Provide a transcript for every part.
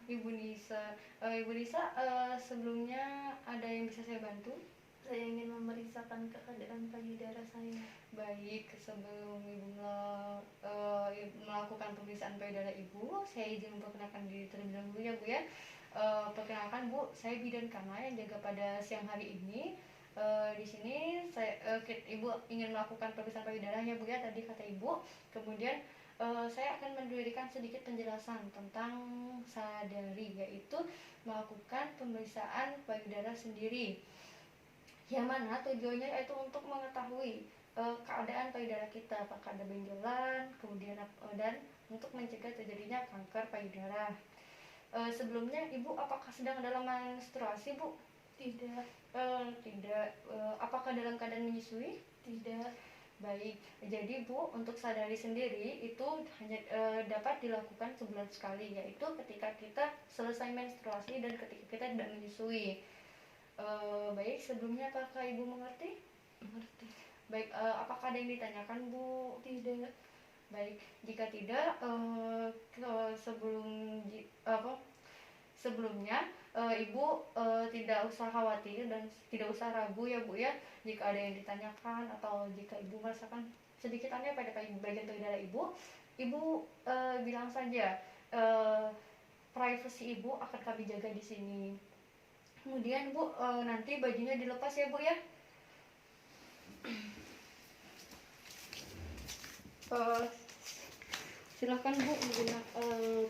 Ibu Nisa. Ibu Nisa, sebelumnya ada yang bisa saya bantu? Saya ingin memeriksakan keadaan payudara saya. Baik, sebelum Ibu melakukan pemeriksaan payudara Ibu, saya izin memperkenalkan diri terlebih dahulu ya Bu ya. Perkenalkan Bu, saya bidan Kana yang jaga pada siang hari ini. Di sini Ibu ingin melakukan pemeriksaan payudaranya Bu ya, tadi kata Ibu. Kemudian saya akan memberikan sedikit penjelasan tentang sadari, yaitu melakukan pemeriksaan payudara sendiri, yang mana tujuannya yaitu untuk mengetahui keadaan payudara kita, apakah ada benjolan, kemudian dan untuk mencegah terjadinya kanker payudara. Sebelumnya Ibu apakah sedang dalam menstruasi Bu? Tidak. Tidak. Apakah dalam keadaan menyusui? Tidak. Baik, jadi Bu, untuk sadari sendiri itu hanya dapat dilakukan sebulan sekali, yaitu ketika kita selesai menstruasi dan ketika kita tidak menyusui. Baik, sebelumnya apakah Ibu mengerti? Mengerti. Baik, apakah ada yang ditanyakan Bu? Tidak. Baik, jika tidak, sebelumnya Ibu tidak usah khawatir dan tidak usah ragu ya Bu ya, jika ada yang ditanyakan atau jika Ibu merasakan sedikit aneh pada bagian payudara Ibu bilang saja. Privasi Ibu akan kami jaga di sini. Kemudian Bu, nanti bajunya dilepas ya Bu ya. Silakan Bu menggunakan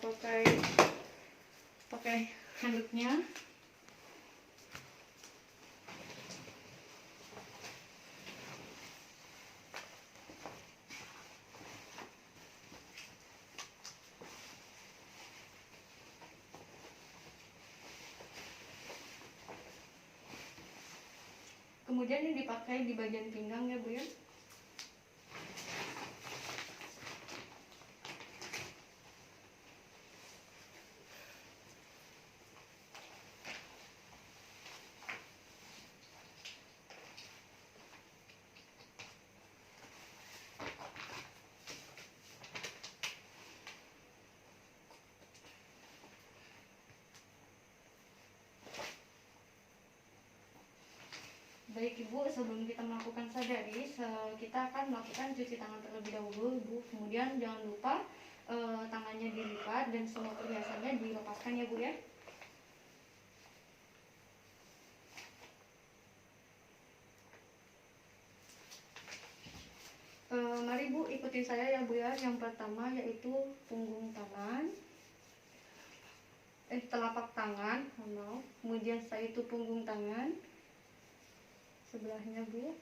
pakai handuknya. Kemudian ini dipakai di bagian pinggang ya Bu ya. Baik Ibu, sebelum kita melakukan sadari, kita akan melakukan cuci tangan terlebih dahulu Ibu. Kemudian jangan lupa tangannya dilipat dan semua perhiasannya dilepaskan ya Bu ya. Mari Bu ikuti saya ya Bu ya. Yang pertama yaitu punggung tangan, telapak tangan, kemudian setelah itu punggung tangan sebelahnya Bu,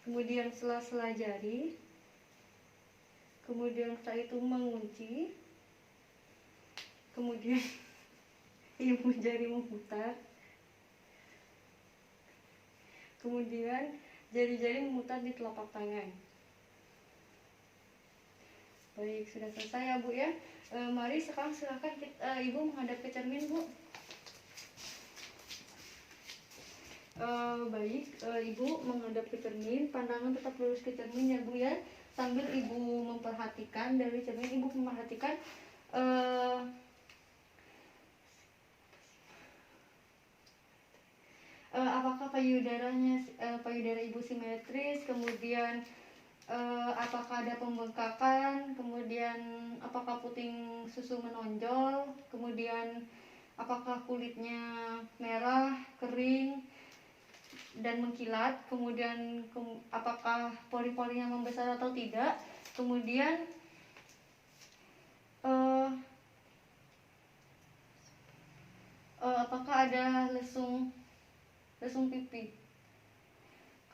kemudian sela-sela jari, kemudian setelah itu mengunci, kemudian ibu jari memutar, kemudian jari-jari memutar di telapak tangan. Baik, sudah selesai ya Bu ya. Mari sekarang silakan Ibu menghadap ke cermin Bu. Baik, Ibu menghadap ke cermin, pandangan tetap lurus ke cermin ya Bu ya. Sambil Ibu memperhatikan dari cermin, Ibu memperhatikan apakah payudara Ibu simetris, kemudian apakah ada pembengkakan, kemudian apakah puting susu menonjol, kemudian apakah kulitnya merah, kering, dan mengkilat, kemudian apakah pori-porinya membesar atau tidak, kemudian apakah ada lesung pipi.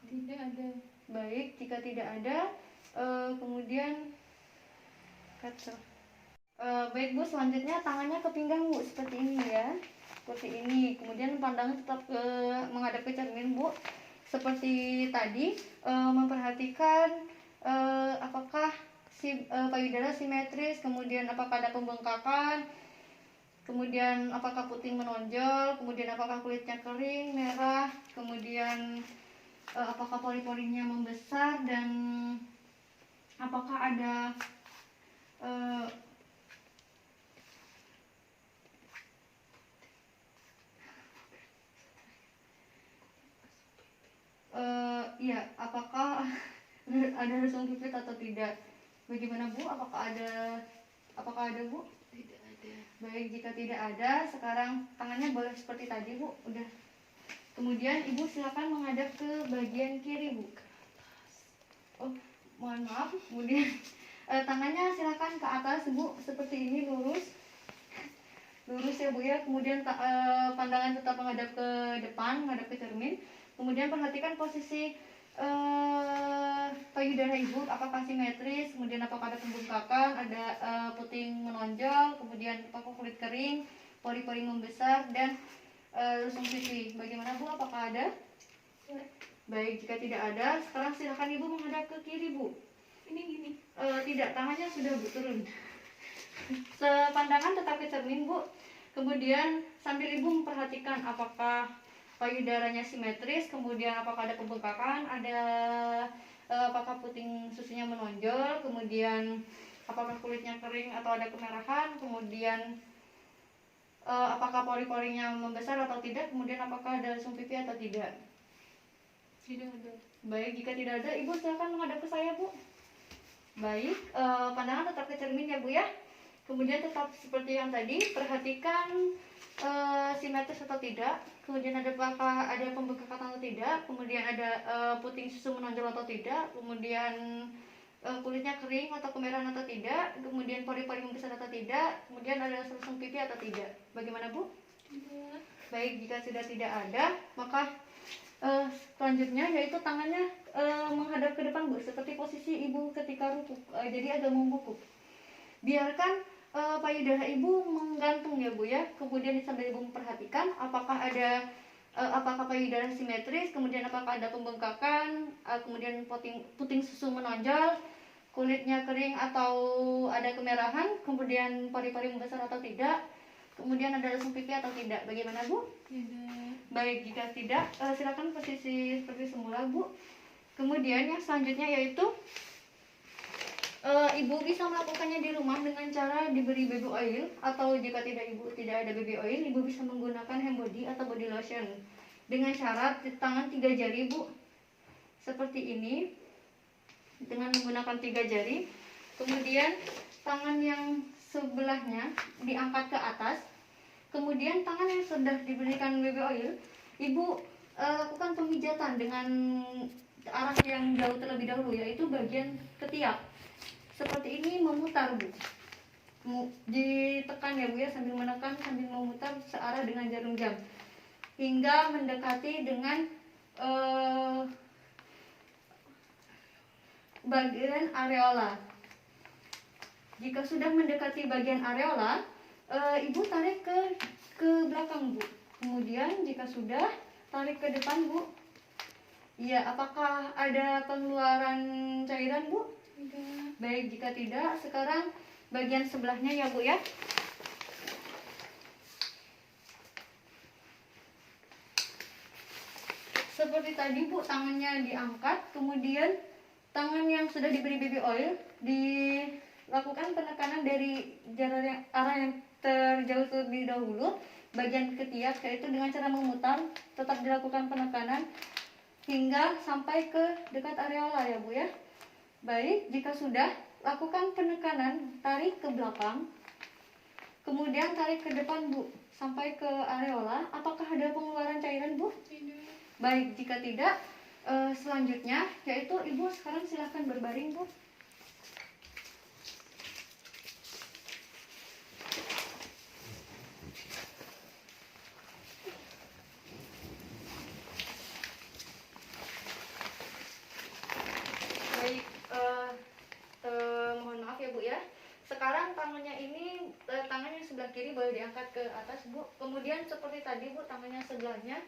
Tidak ada. Baik, jika tidak ada, kemudian kaca. Baik Bu, selanjutnya tangannya ke pinggang Bu, seperti ini ya, seperti ini. Kemudian pandangan tetap menghadap ke cermin Bu, seperti tadi, memperhatikan apakah payudara simetris, kemudian apakah ada pembengkakan, kemudian apakah puting menonjol, kemudian apakah kulitnya kering, merah, kemudian apakah pori-porinya membesar, dan apakah ada Iya, apakah ada rasung pipit atau tidak? Bagaimana Bu? Apakah ada Bu? Tidak ada. Baik, jika tidak ada, sekarang tangannya boleh seperti tadi Bu. Udah. Kemudian Ibu silakan menghadap ke bagian kiri Bu. Oh, mohon maaf. Kemudian tangannya silakan ke atas Bu, seperti ini lurus. Lurus ya Bu ya. Kemudian pandangan tetap menghadap ke depan, menghadap ke cermin. Kemudian perhatikan posisi payudara Ibu, apakah simetris, kemudian apakah ada pembengkakan, ada puting menonjol, kemudian apakah kulit kering, pori-pori membesar, dan lesung pipi. Bagaimana Bu? Apakah ada? Ya. Baik, jika tidak ada, sekarang silakan Ibu menghadap ke kiri Bu. Ini gini. Tidak, tangannya sudah Bu, turun. Sepandangan tetap ke cermin Bu. Kemudian sambil Ibu memperhatikan apakah payudaranya simetris, kemudian apakah ada pembengkakan, apakah puting susunya menonjol, kemudian apakah kulitnya kering atau ada kemerahan, kemudian apakah pori-porinya membesar atau tidak, kemudian apakah ada lesung pipi atau tidak. Tidak ada. Baik, jika tidak ada, Ibu silakan menghadap ke saya Bu. Baik, pandangan tetap ke cermin ya Bu ya. Kemudian tetap seperti yang tadi, perhatikan simetris atau tidak, kemudian apakah ada pembengkakan atau tidak, kemudian ada puting susu menonjol atau tidak, kemudian kulitnya kering atau kemerahan atau tidak, kemudian pori-pori membesar atau tidak, kemudian ada lesung pipi atau tidak. Bagaimana Bu? Tidak. Baik, jika sudah tidak ada, maka selanjutnya yaitu tangannya menghadap ke depan Bu, seperti posisi Ibu ketika rukuk, jadi agak membungkuk. Biarkan payudara Ibu menggantung ya Bu ya. Kemudian sambil Ibu memperhatikan apakah ada apakah payudara simetris, kemudian apakah ada pembengkakan, kemudian puting susu menonjol, kulitnya kering atau ada kemerahan, kemudian pori-pori membesar atau tidak, kemudian ada lesung pipi atau tidak. Bagaimana Bu? Tidak. Baik, jika tidak, silakan posisi seperti semula Bu. Kemudian yang selanjutnya yaitu Ibu bisa melakukannya di rumah dengan cara diberi baby oil, atau jika tidak ada baby oil, Ibu bisa menggunakan hand body atau body lotion dengan syarat di tangan 3 jari Bu, seperti ini, dengan menggunakan 3 jari. Kemudian tangan yang sebelahnya diangkat ke atas, kemudian tangan yang sudah diberikan baby oil, Ibu lakukan pemijatan dengan arah yang jauh terlebih dahulu, yaitu bagian ketiak. Seperti ini, memutar Bu. Ditekan ya Bu ya, sambil menekan sambil memutar searah dengan jarum jam hingga mendekati dengan bagian areola. Jika sudah mendekati bagian areola, Ibu tarik ke belakang Bu. Kemudian jika sudah, tarik ke depan Bu. Iya, apakah ada pengeluaran cairan Bu? Tidak. Baik, jika tidak, sekarang bagian sebelahnya ya Bu ya. Seperti tadi Bu, tangannya diangkat, kemudian tangan yang sudah diberi baby oil dilakukan penekanan dari arah yang terjauh terlebih dahulu, bagian ketiak, yaitu dengan cara memutar, tetap dilakukan penekanan hingga sampai ke dekat areola ya Bu ya. Baik, jika sudah, lakukan penekanan, tarik ke belakang, kemudian tarik ke depan Bu, sampai ke areola. Apakah ada pengeluaran cairan Bu? Tidak. Baik, jika tidak, selanjutnya yaitu Ibu sekarang silahkan berbaring Bu. Baik, mohon maaf ya Bu ya. Sekarang tangannya ini, tangan yang sebelah kiri boleh diangkat ke atas Bu. Kemudian seperti tadi Bu, tangannya sebelahnya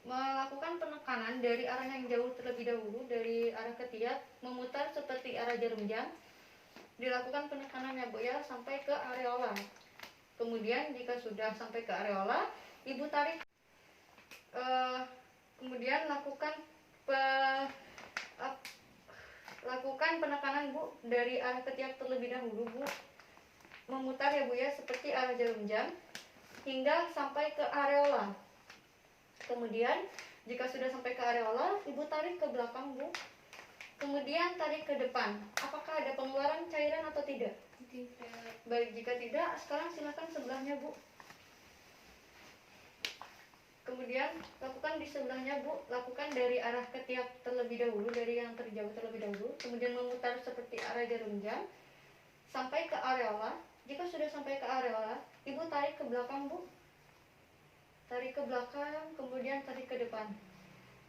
melakukan penekanan dari arah yang jauh terlebih dahulu, dari arah ketiak, memutar seperti arah jarum jam. Dilakukan penekanan ya Bu ya, sampai ke areola. Kemudian jika sudah sampai ke areola, Ibu tarik, kemudian lakukan penekanan Bu dari arah ketiak terlebih dahulu Bu, memutar ya Bu ya, seperti arah jarum jam hingga sampai ke areola. Kemudian Jika sudah sampai ke areola, ibu tarik ke belakang, Bu. Kemudian tarik ke depan. Apakah ada pengeluaran cairan atau tidak? Tidak. Baik, jika tidak, sekarang silakan sebelahnya, Bu. Kemudian lakukan di sebelahnya, Bu. Lakukan dari arah ketiak terlebih dahulu, dari yang terjauh terlebih dahulu. Kemudian memutar seperti arah jarum jam sampai ke areola. Jika sudah sampai ke areola, ibu tarik ke belakang, Bu. Tarik ke belakang, kemudian tarik ke depan.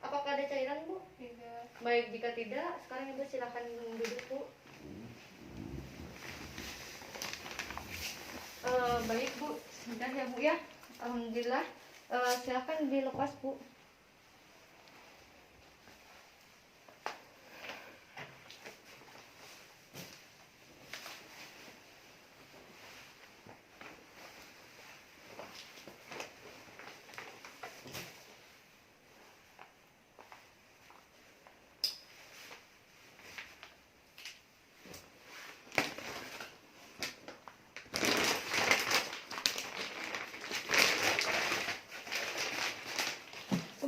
Apakah ada cairan, Bu? Tidak. Baik, jika tidak, sekarang ibu silakan duduk, Bu. Baik, Bu. Sudah ya, Bu ya. Alhamdulillah. Silakan dilepas, Bu.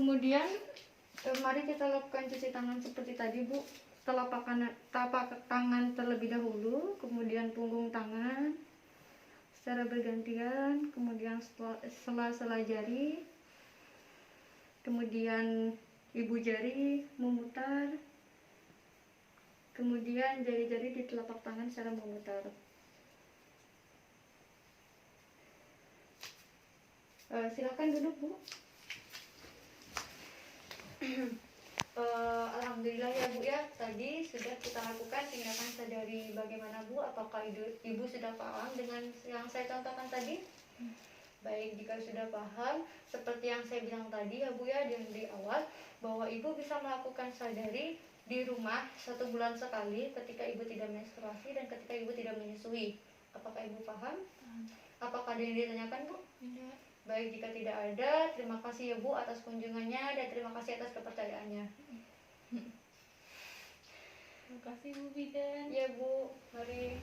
Kemudian mari kita lakukan cuci tangan seperti tadi, Bu. Telapak tangan terlebih dahulu, kemudian punggung tangan secara bergantian, kemudian sela-sela jari, kemudian ibu jari memutar, kemudian jari-jari di telapak tangan secara memutar. Silakan duduk, Bu. Alhamdulillah ya, Bu ya. Tadi sudah kita lakukan tindakan sadari bagaimana, Bu. Apakah ibu sudah paham dengan yang saya contohkan tadi? Baik, jika sudah paham, seperti yang saya bilang tadi ya, Bu ya, di awal, bahwa ibu bisa melakukan sadari di rumah 1 bulan sekali ketika ibu tidak menstruasi dan ketika ibu tidak menyusui. Apakah ibu paham? Apakah ada yang ditanyakan, Bu? Tidak. Baik, jika tidak ada, terima kasih ya, Bu, atas kunjungannya dan terima kasih atas kepercayaannya. Terima kasih Bu Bidan. Ya, Bu, mari.